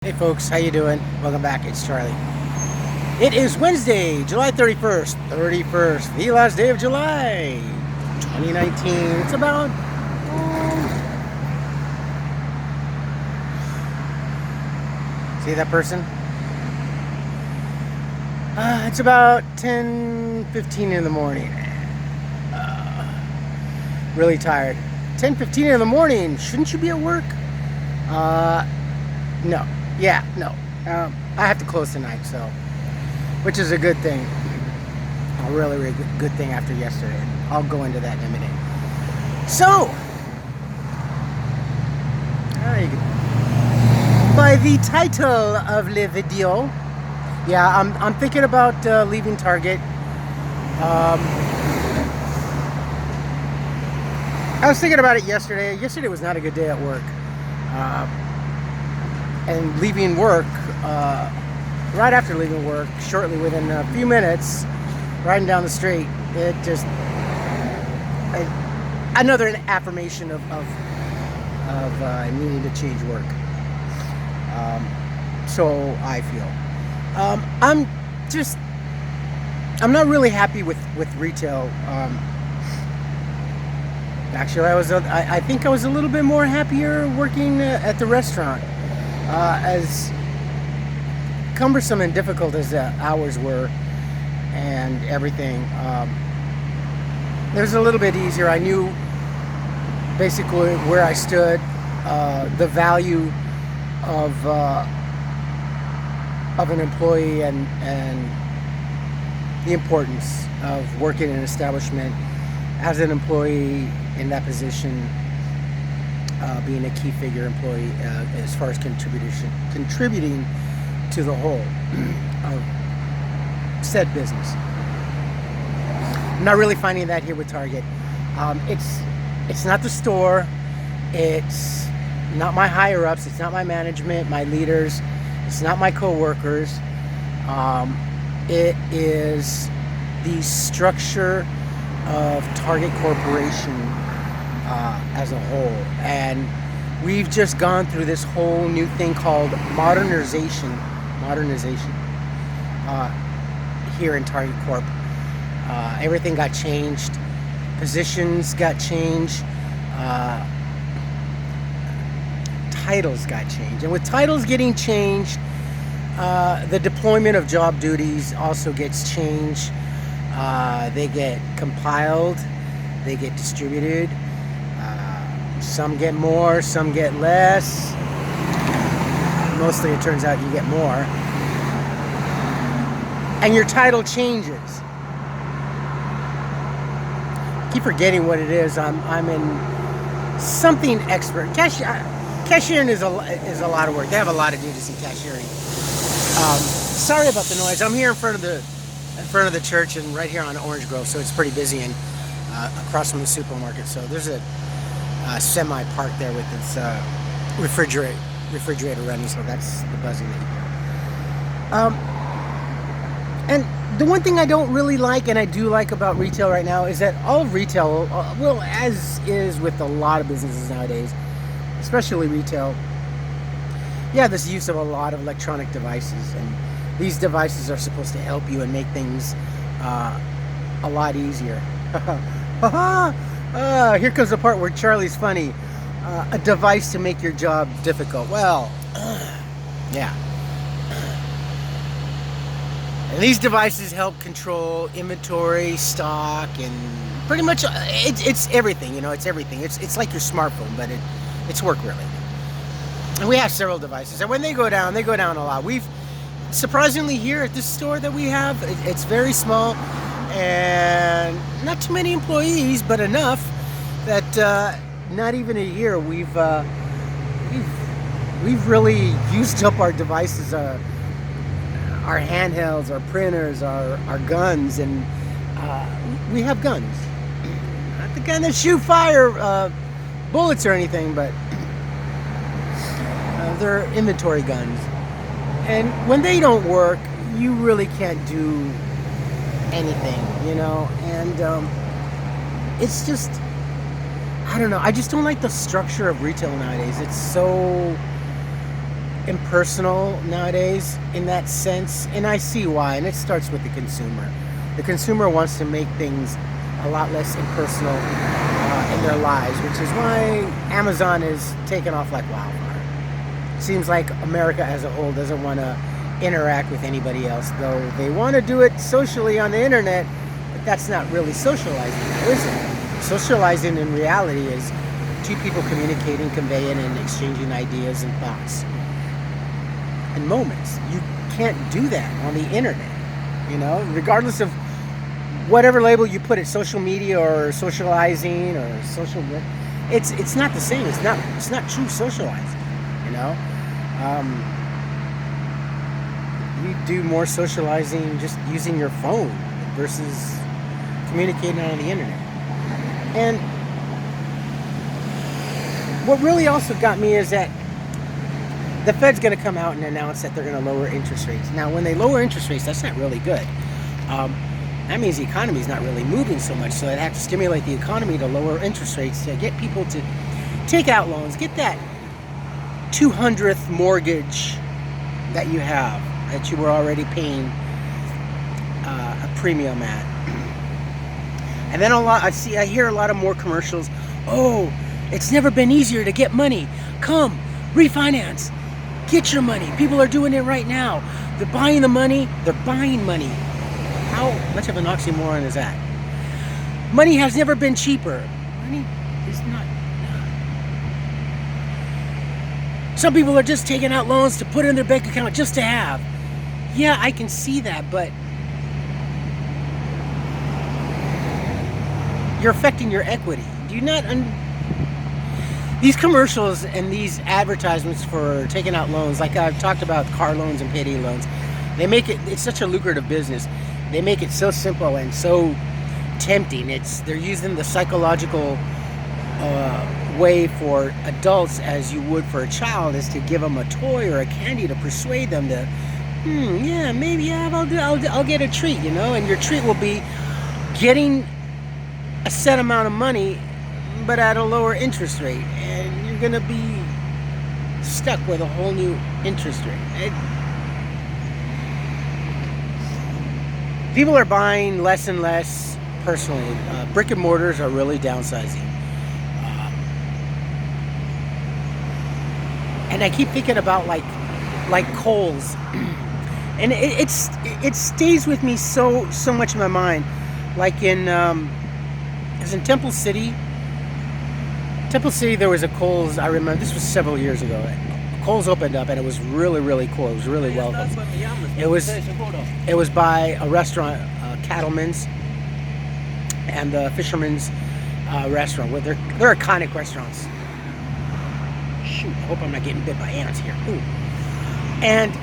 Hey folks, how you doing? Welcome back, it's Charlie. It is Wednesday, July 31st. 31st, the last day of July 2019. It's about see that person? It's about 10:15 in the morning. Really tired. 10:15 in the morning. Shouldn't you be at work? No. Yeah, no. I have to close tonight, so, which is a good thing. A really good thing after yesterday. I'll go into that in a minute. So, by the title of the video, yeah, I'm thinking about leaving Target. I was thinking about it yesterday. Yesterday was not a good day at work. And leaving work, right after leaving work, shortly within a few minutes, riding down the street, it just, another affirmation of needing to change work. So I feel. I'm not really happy with retail. Actually, I think I was a little bit more happier working at the restaurant. As cumbersome and difficult as the hours were and everything, it was a little bit easier. I knew basically where I stood, the value of an employee, and the importance of working in an establishment as an employee in that position. Being a key figure employee as far as contributing to the whole of said business. I'm not really finding that here with Target. It's not the store. It's not my higher ups. It's not my management, my leaders. It's not my co-workers. It is the structure of Target Corporation as a whole, and we've just gone through this whole new thing called modernization here in Target Corp. Everything got changed, positions got changed, titles got changed, and with titles getting changed, the deployment of job duties also gets changed. They get compiled, they get distributed. Some get more, some get less. Mostly it turns out you get more. And your title changes. I keep forgetting what it is. I'm in something expert. Cashiering is a lot of work. They have a lot of duties in cashiering. Sorry about the noise. I'm here in front of the church and right here on Orange Grove, so it's pretty busy, and across from the supermarket. So there's a semi park there with its refrigerator running, so that's the buzzing that you hear. And the one thing I don't really like, and I do like about retail right now, is that all of retail, well, as is with a lot of businesses nowadays, especially retail, yeah, this use of a lot of electronic devices, and these devices are supposed to help you and make things a lot easier. Here comes the part where Charlie's funny. A device to make your job difficult. Well, yeah. And these devices help control inventory, stock, and pretty much it's everything. You know, it's everything. It's like your smartphone, but it's work related. And we have several devices, and when they go down a lot. We've surprisingly here at this store that we have, it's very small. And not too many employees, but enough that not even a year we've really used up our devices, our handhelds, our printers, our guns, and we have guns. Not the gun that shoot fire bullets or anything, but they're inventory guns. And when they don't work, you really can't do anything, you know, and it's just, I don't know, I just don't like the structure of retail nowadays. It's so impersonal nowadays in that sense, and I see why. And it starts with the consumer. The consumer wants to make things a lot less impersonal in their lives, which is why Amazon is taking off like wildfire. Seems like America as a whole doesn't want to interact with anybody else, though they want to do it socially on the internet, but that's not really socializing, is it? Socializing in reality is two people communicating, conveying, and exchanging ideas and thoughts and moments. You can't do that on the internet, regardless of whatever label you put it, social media or socializing or social. It's not the same. It's not true socializing. You do more socializing just using your phone versus communicating on the internet. And what really also got me is that the Fed's going to come out and announce that they're going to lower interest rates. Now, when they lower interest rates, that's not really good. That means the economy is not really moving so much, so they have to stimulate the economy to lower interest rates to get people to take out loans, get that 200th mortgage that you have, that you were already paying a premium at. And then I hear a lot of more commercials. Oh, it's never been easier to get money. Come, refinance. Get your money. People are doing it right now. They're buying the money. They're buying money. How much of an oxymoron is that? Money has never been cheaper. Money is not. Some people are just taking out loans to put in their bank account just to have. Yeah, I can see that, but you're affecting your equity. Do you not these commercials and these advertisements for taking out loans, like I've talked about car loans and payday loans, they make it's such a lucrative business. They make it so simple and so tempting. They're using the psychological way for adults as you would for a child, is to give them a toy or a candy to persuade them to, I'll get a treat, and your treat will be getting a set amount of money, but at a lower interest rate, and you're gonna be stuck with a whole new interest rate. People are buying less and less personally. Brick and mortars are really downsizing. And I keep thinking about like Kohl's, and it stays with me so much in my mind. Like it was in Temple City. Temple City, there was a Kohl's. I remember this was several years ago. Kohl's opened up, and it was really, really cool. It was really welcome. It was by a restaurant, Cattleman's, and the Fisherman's restaurant. They're iconic restaurants. Shoot, I hope I'm not getting bit by ants here. Ooh. And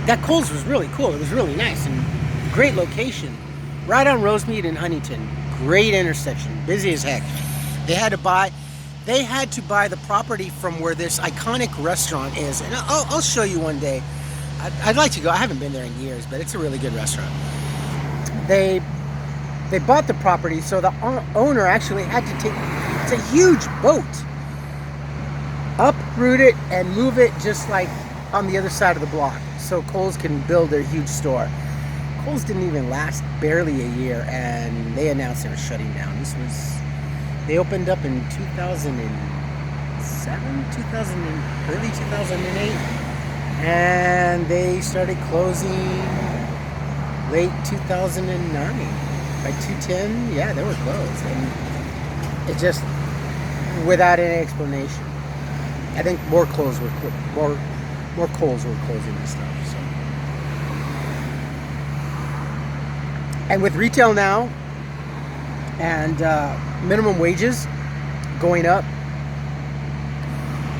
that Kohl's was really cool. It was really nice and great location. Right on Rosemead and Huntington. Great intersection. Busy as heck. They had to buy the property from where this iconic restaurant is. And I'll show you one day. I'd like to go. I haven't been there in years, but it's a really good restaurant. They bought the property, so the owner actually had to it's a huge boat, uproot it and move it just like on the other side of the block so Kohl's can build their huge store. Kohl's didn't even last barely a year, and they announced they were shutting down. They opened up in 2007, early 2008, and they started closing late 2009. By 2010, yeah, they were closed, and it just without any explanation. I think more Kohl's were closing and stuff. So. And with retail now and minimum wages going up,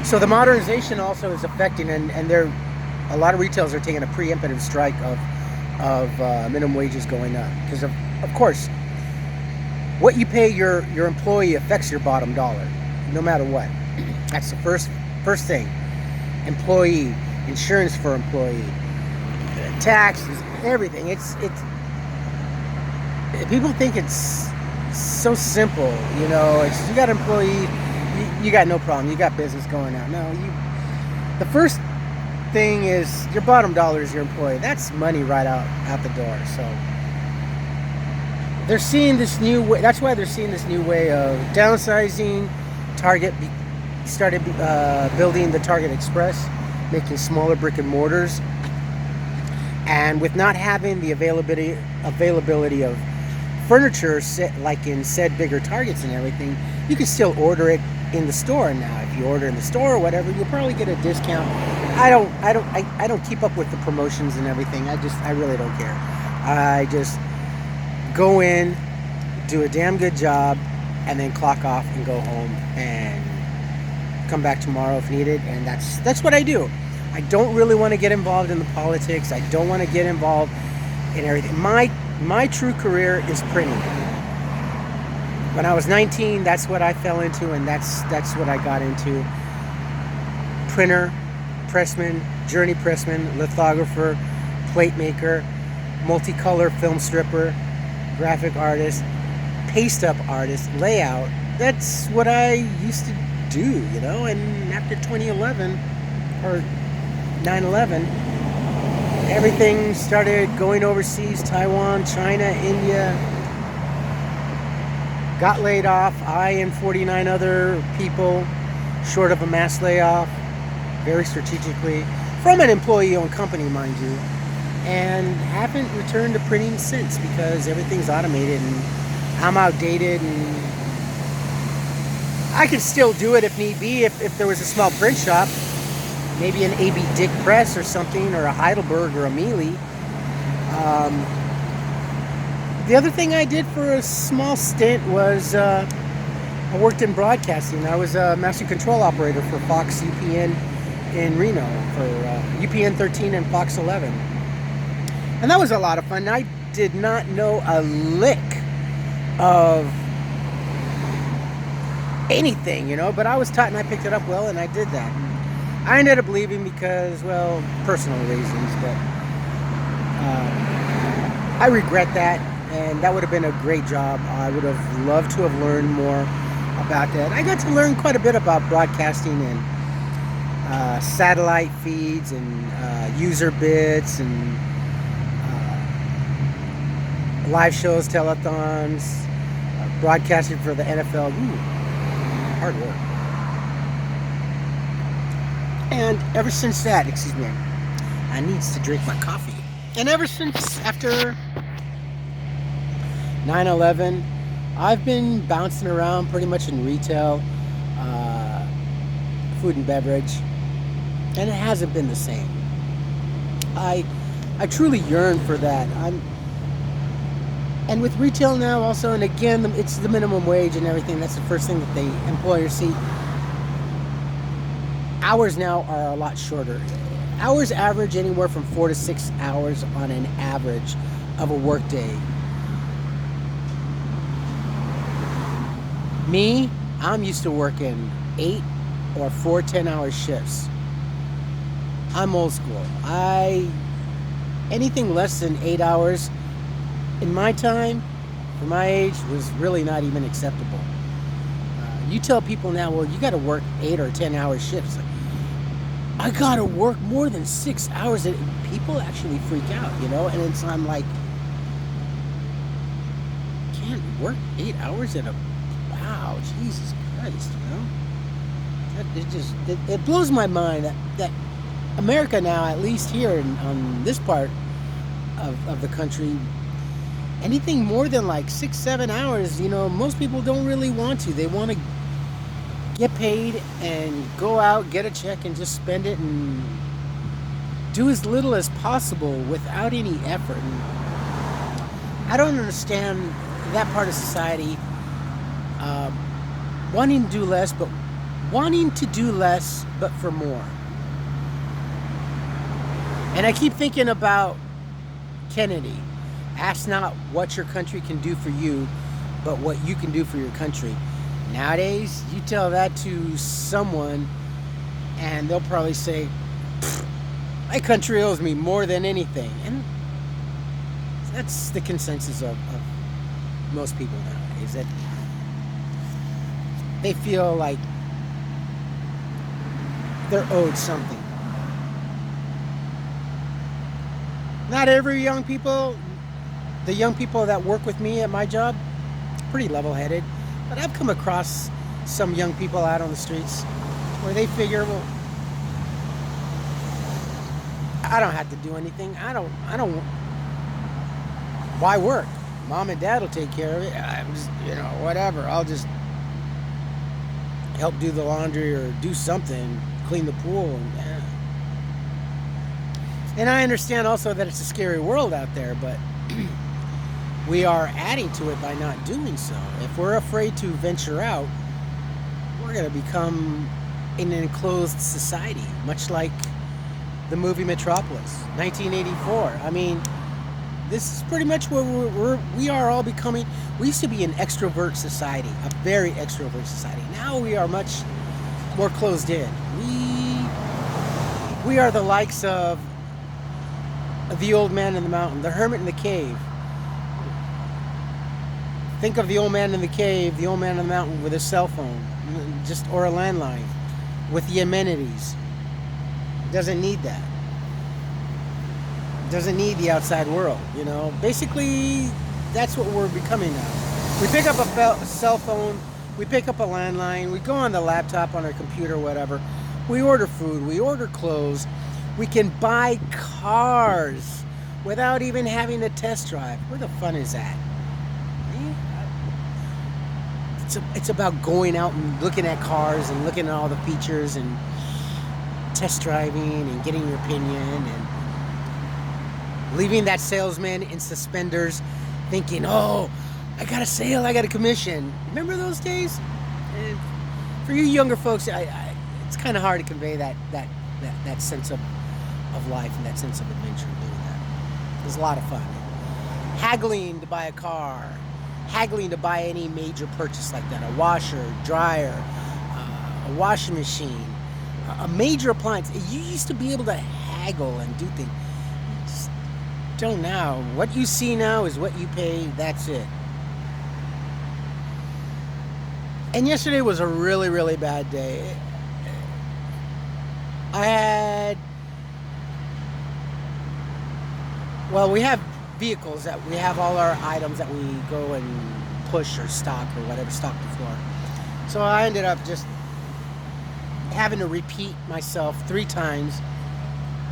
so the modernization also is affecting, and a lot of retailers are taking a preemptive strike of minimum wages going up, because of course what you pay your employee affects your bottom dollar, no matter what. That's the first thing. Employee insurance for employee, taxes, everything. It's people think it's so simple, It's you got employees, you got no problem. You got business going on. No, The first thing is your bottom dollar is your employee. That's money right out the door. So they're seeing this new way. That's why they're seeing this new way of downsizing. Target started building the Target Express, making smaller brick and mortars, and with not having the availability of furniture like in said bigger Targets and everything, you can still order it in the store now. If you order in the store or whatever, you'll probably get a discount. I don't keep up with the promotions and everything. I really don't care. I just go in, do a damn good job, and then clock off and go home and come back tomorrow if needed. And that's what I do. I don't really want to get involved in the politics. I don't want to get involved in everything. My true career is printing. When I was 19, that's what I fell into, and that's what I got into. Printer, pressman, journey pressman, lithographer, plate maker, multicolor film stripper, graphic artist, paste up artist, layout. That's what I used to do, you know. And after 2011 or 9/11, everything started going overseas. Taiwan, China, India. Got laid off. I and 49 other people, short of a mass layoff, very strategically, from an employee-owned company, mind you, and haven't returned to printing since because everything's automated and I'm outdated, and I could still do it if need be. If there was a small print shop, maybe an A.B. Dick Press or something, or a Heidelberg or a Mealy. The other thing I did for a small stint was I worked in broadcasting. I was a master control operator for Fox UPN in Reno, for UPN 13 and Fox 11. And that was a lot of fun. I did not know a lick of anything, you know, but I was taught and I picked it up well, and I did that. I ended up leaving because, well, personal reasons, but I regret that. And that would have been a great job. I would have loved to have learned more about that. I got to learn quite a bit about broadcasting and satellite feeds and user bits and live shows, telethons, broadcasting for the NFL. Ooh, hard work. And ever since that, excuse me, I needs to drink my coffee. And ever since after 9/11, I've been bouncing around pretty much in retail, food and beverage, and it hasn't been the same. I truly yearn for that. And with retail now also, and again, it's the minimum wage and everything. That's the first thing that the employers see. Hours now are a lot shorter. Hours average anywhere from 4 to 6 hours on an average of a work day. Me, I'm used to working 8 or 4 10-hour shifts. I'm old school. Anything less than 8 hours in my time, for my age, was really not even acceptable. You tell people now, well, you got to work 8 or 10-hour shifts. I got to work more than 6 hours. People actually freak out, you know, and I'm like, can't work 8 hours at a, wow, Jesus Christ, you know? It blows my mind that America now, at least here on this part of the country, anything more than like 6-7 hours, you know, most people don't really want to. They want to get paid and go out, get a check, and just spend it and do as little as possible without any effort. And I don't understand that part of society, wanting to do less, but wanting to do less, but for more. And I keep thinking about Kennedy. Ask not what your country can do for you, but what you can do for your country. Nowadays, you tell that to someone, and they'll probably say, my country owes me more than anything. And that's the consensus of most people nowadays, that they feel like they're owed something. Not every young people, the young people that work with me at my job, pretty level-headed. But I've come across some young people out on the streets where they figure, well, I don't have to do anything. I don't. Why work? Mom and dad will take care of it. I'm just, whatever. I'll just help do the laundry or do something, clean the pool. And I understand also that it's a scary world out there, but we are adding to it by not doing so. If we're afraid to venture out, we're going to become an enclosed society, much like the movie Metropolis, 1984. I mean, this is pretty much what we are all becoming. We used to be an extrovert society, a very extrovert society. Now we are much more closed in. We are the likes of the old man in the mountain, the hermit in the cave. Think of the old man in the cave, the old man in the mountain with a cell phone, or a landline, with the amenities. Doesn't need that. Doesn't need the outside world, Basically, that's what we're becoming now. We pick up a cell phone, we pick up a landline, we go on the laptop, on our computer, whatever. We order food, we order clothes. We can buy cars without even having a test drive. Where the fun is that? It's about going out and looking at cars and looking at all the features and test driving and getting your opinion and leaving that salesman in suspenders thinking, oh, I got a sale, I got a commission. Remember those days? And for you younger folks, it's kind of hard to convey that sense of life and that sense of adventure doing that. It was a lot of fun. Haggling to buy a car, haggling to buy any major purchase like that, a washer, dryer, a washing machine, a major appliance. You used to be able to haggle and do things. Just don't now. What you see now is what you pay. That's it. And yesterday was a really, really bad day. We have vehicles that we have all our items that we go and push or stock or whatever, stock the floor. So I ended up just having to repeat myself 3 times,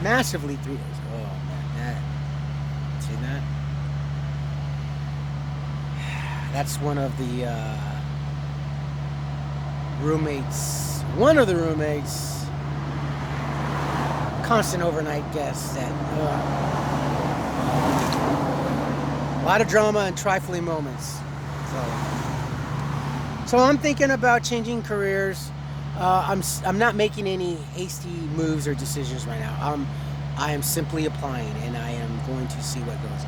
massively 3 times. Oh man, see that? That's one of the roommates. One of the roommates, constant overnight guests. A lot of drama and trifling moments. So I'm thinking about changing careers. I'm not making any hasty moves or decisions right now. I am simply applying, and I am going to see what goes.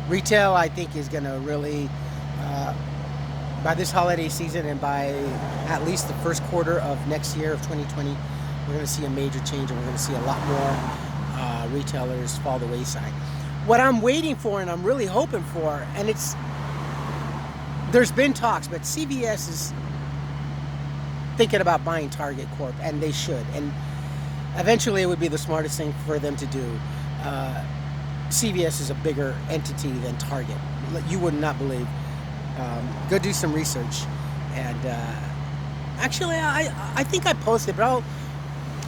Retail, I think, is going to really, by this holiday season and by at least the first quarter of next year of 2020, we're going to see a major change, and we're going to see a lot more retailers fall the wayside. What I'm waiting for and I'm really hoping for, and there's been talks, but CVS is thinking about buying Target Corp, and they should. And eventually it would be the smartest thing for them to do. CVS is a bigger entity than Target. You would not believe. Go do some research. And actually, I think I posted, but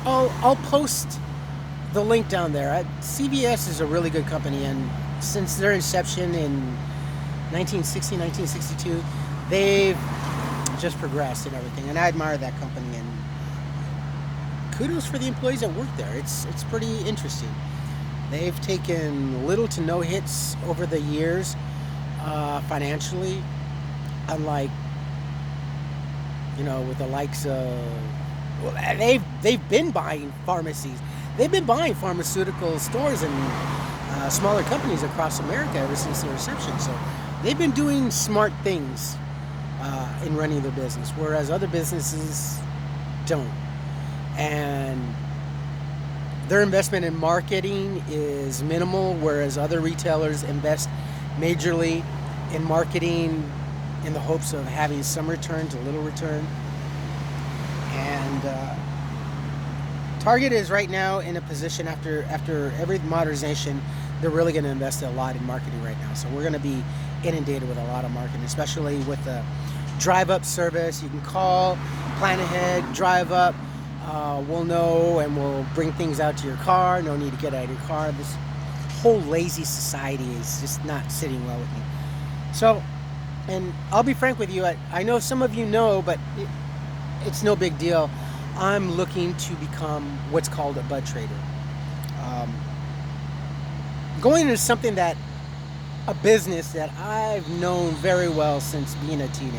I'll post the link down there. CVS is a really good company, and since their inception in 1960, 1962, they've just progressed and everything, and I admire that company, and kudos for the employees that work there. It's pretty interesting. They've taken little to no hits over the years financially, unlike with the likes of they've been buying pharmacies. They've been buying pharmaceutical stores and smaller companies across America ever since their inception. So they've been doing smart things in running their business, whereas other businesses don't. And their investment in marketing is minimal, whereas other retailers invest majorly in marketing in the hopes of having some return to little return. And Target is right now in a position after every modernization, they're really going to invest a lot in marketing right now. So we're going to be inundated with a lot of marketing, especially with the drive up service. You can call, plan ahead, drive up. We'll know and we'll bring things out to your car. No need to get out of your car. This whole lazy society is just not sitting well with me. So, and I'll be frank with you, I know some of you know, but it's no big deal. I'm looking to become what's called a bud trader. Going into something a business that I've known very well since being a teenager.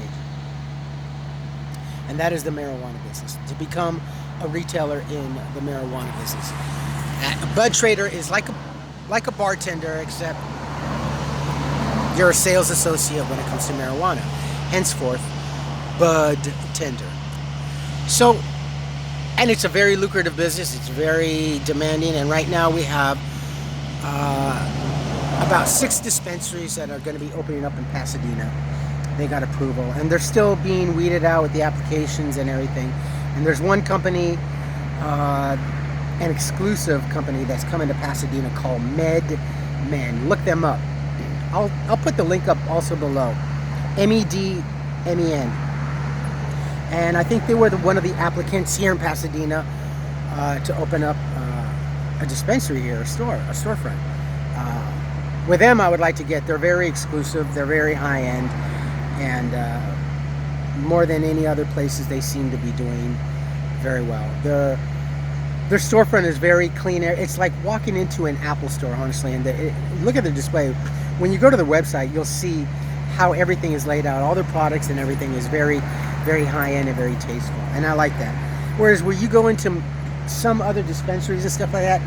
And that is the marijuana business. To become a retailer in the marijuana business. A bud trader is like a bartender, except you're a sales associate when it comes to marijuana. Henceforth, bud tender. So, and it's a very lucrative business. It's very demanding. And right now we have about 6 dispensaries that are going to be opening up in Pasadena. They got approval, and they're still being weeded out with the applications and everything. And there's one company, an exclusive company that's coming to Pasadena called MedMen. Look them up. I'll put the link up also below. MEDMEN. And I think they were one of the applicants here in Pasadena to open up a dispensary here, a storefront. With them, I would like to get. They're very exclusive. They're very high end, and more than any other places, they seem to be doing very well. Their storefront is very clean. It's like walking into an Apple store, honestly. And look at the display. When you go to the website, you'll see how everything is laid out. All their products and everything is very, very high end and very tasteful, and I like that. Whereas when you go into some other dispensaries and stuff like that,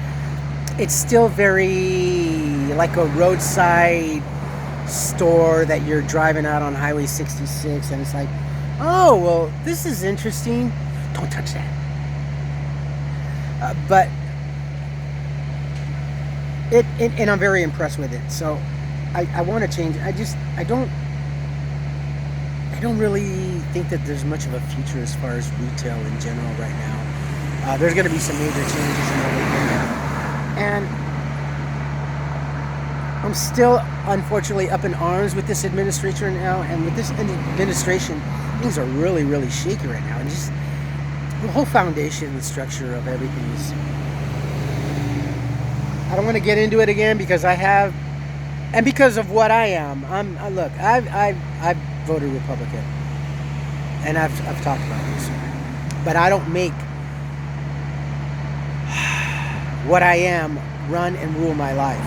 it's still very like a roadside store that you're driving out on Highway 66, and it's like, oh, well, this is interesting. Don't touch that. But and I'm very impressed with it. So I want to change. I don't really think that there's much of a future as far as retail in general right now. There's going to be some major changes and everything. And I'm still, unfortunately, up in arms with this administration now. And with this administration, things are really, really shaky right now. And just the whole foundation and structure of everything is... I don't want to get into it again because I have... And because of what I am, look, I've voted Republican. And I've talked about this. But I don't make what I am run and rule my life.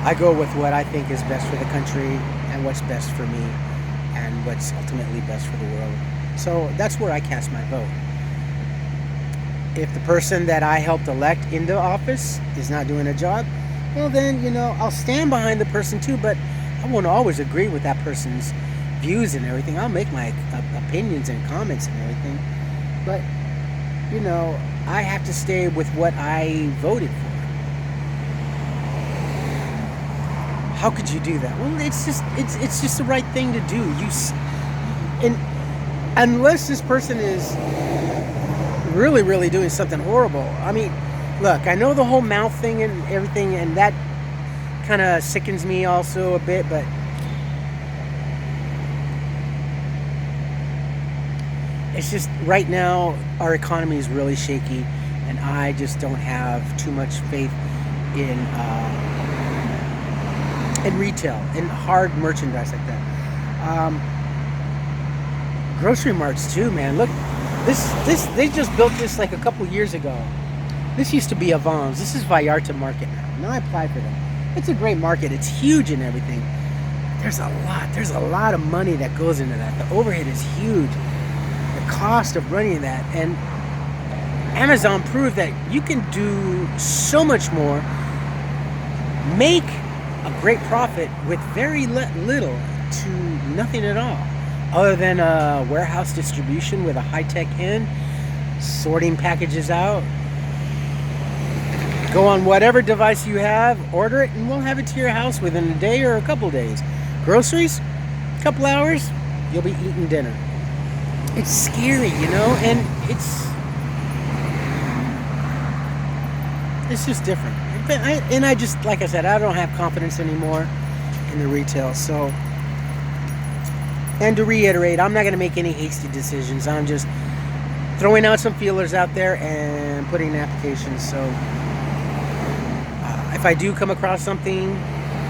I go with what I think is best for the country and what's best for me and what's ultimately best for the world. So that's where I cast my vote. If the person that I helped elect into office is not doing a job, well then, I'll stand behind the person too, but I won't always agree with that person's views and everything. I'll make my opinions and comments and everything, but I have to stay with what I voted for. How could you do that? Well, it's just the right thing to do. And unless this person is really, really doing something horrible. I mean, look, I know the whole mouth thing and everything, and that kind of sickens me also a bit, but it's just right now our economy is really shaky, and I just don't have too much faith in retail, in hard merchandise like that. Grocery marts too, man. Look, this they just built this like a couple years ago. This used to be Avon's. This is Vallarta Market now. Now I applied for them. It's a great market. It's huge and everything. There's a lot of money that goes into that. The overhead is huge. The cost of running that, and Amazon proved that you can do so much more, make a great profit with very little to nothing at all, other than a warehouse distribution with a high-tech end, sorting packages out. Go on whatever device you have, order it, and we'll have it to your house within a day or a couple days. Groceries, a couple hours, you'll be eating dinner. It's scary, and It's just different. And I just, like I said, I don't have confidence anymore in the retail. So, and to reiterate, I'm not going to make any hasty decisions. I'm just throwing out some feelers out there and putting in applications. So if I do come across something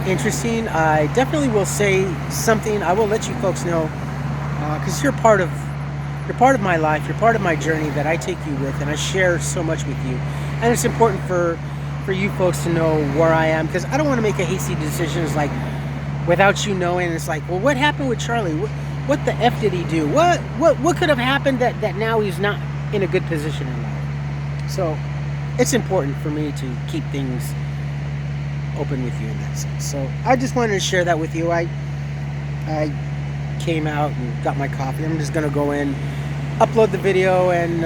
interesting, I definitely will say something. I will let you folks know, because you're part of my life. You're part of my journey that I take you with, and I share so much with you. And it's important for you folks to know where I am, because I don't want to make a hasty decision. It's like without you knowing. It's like, well, what happened with Charlie? What the F did he do? What could have happened that now he's not in a good position in life? So it's important for me to keep things open with you in that sense. So I just wanted to share that with you. I came out and got my coffee. I'm just gonna go in, upload the video, and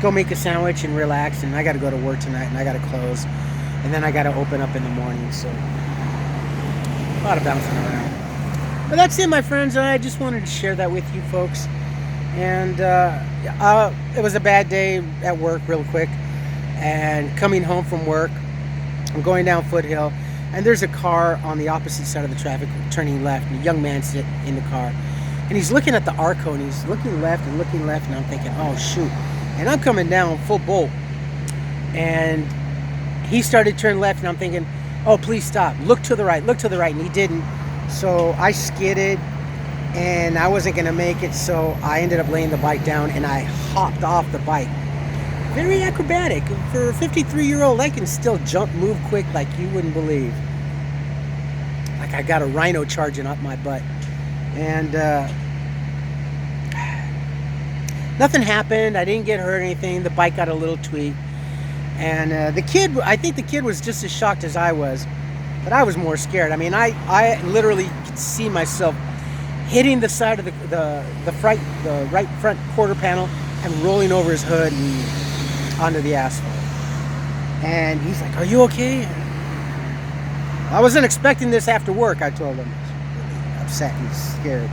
go make a sandwich and relax. And I got to go to work tonight, and I got to close, and then I got to open up in the morning. So a lot of bouncing around. But that's it, my friends. I just wanted to share that with you folks. And it was a bad day at work, real quick. And coming home from work, I'm going down Foothill, and there's a car on the opposite side of the traffic turning left, and a young man sitting in the car, and he's looking at the Arco, and he's looking left, and I'm thinking, oh shoot. And I'm coming down full bolt, and he started turning left, and I'm thinking, oh, please stop, look to the right, and he didn't. So I skidded, and I wasn't gonna make it, so I ended up laying the bike down, and I hopped off the bike. Very acrobatic. For a 53-year-old, I can still jump, move quick like you wouldn't believe. Like I got a rhino charging up my butt. And nothing happened. I didn't get hurt or anything. The bike got a little tweaked. And I think the kid was just as shocked as I was. But I was more scared. I mean, I literally could see myself hitting the side of the right front quarter panel and rolling over his hood and onto the asphalt. And he's like, "Are you okay?" I wasn't expecting this after work, I told him. I was really upset and scared.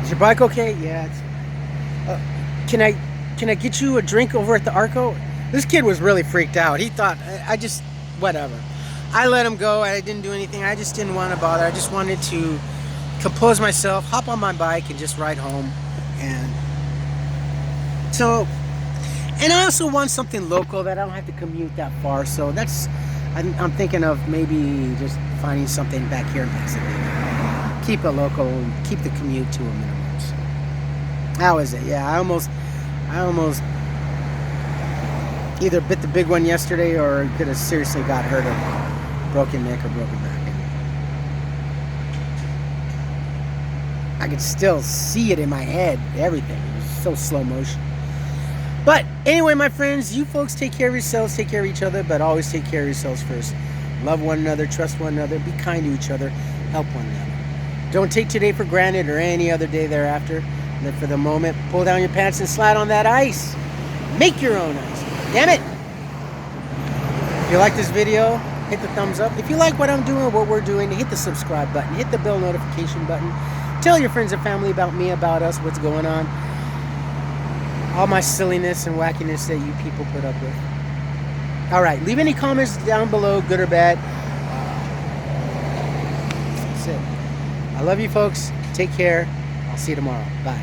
"Is your bike okay?" "Yeah, it's can I get you a drink over at the Arco?" This kid was really freaked out. He thought whatever. I let him go. I didn't do anything. I just didn't want to bother. I just wanted to compose myself, hop on my bike, and just ride home. And so, and I also want something local that I don't have to commute that far. So I'm thinking of maybe just finding something back here in Pennsylvania. Keep it local and keep the commute to a minimum. So, how is it? Yeah, I almost either bit the big one yesterday or could have seriously got hurt or broken neck or broken back. I could still see it in my head, everything. It was so slow motion. But anyway, my friends, you folks take care of yourselves, take care of each other, but always take care of yourselves first. Love one another, trust one another, be kind to each other, help one another. Don't take today for granted or any other day thereafter. Live for the moment, pull down your pants and slide on that ice. Make your own ice. Damn it! If you like this video, hit the thumbs up. If you like what I'm doing, what we're doing, hit the subscribe button, hit the bell notification button. Tell your friends and family about me, about us, what's going on. All my silliness and wackiness that you people put up with. All right, leave any comments down below, good or bad. That's it. I love you folks. Take care. I'll see you tomorrow. Bye.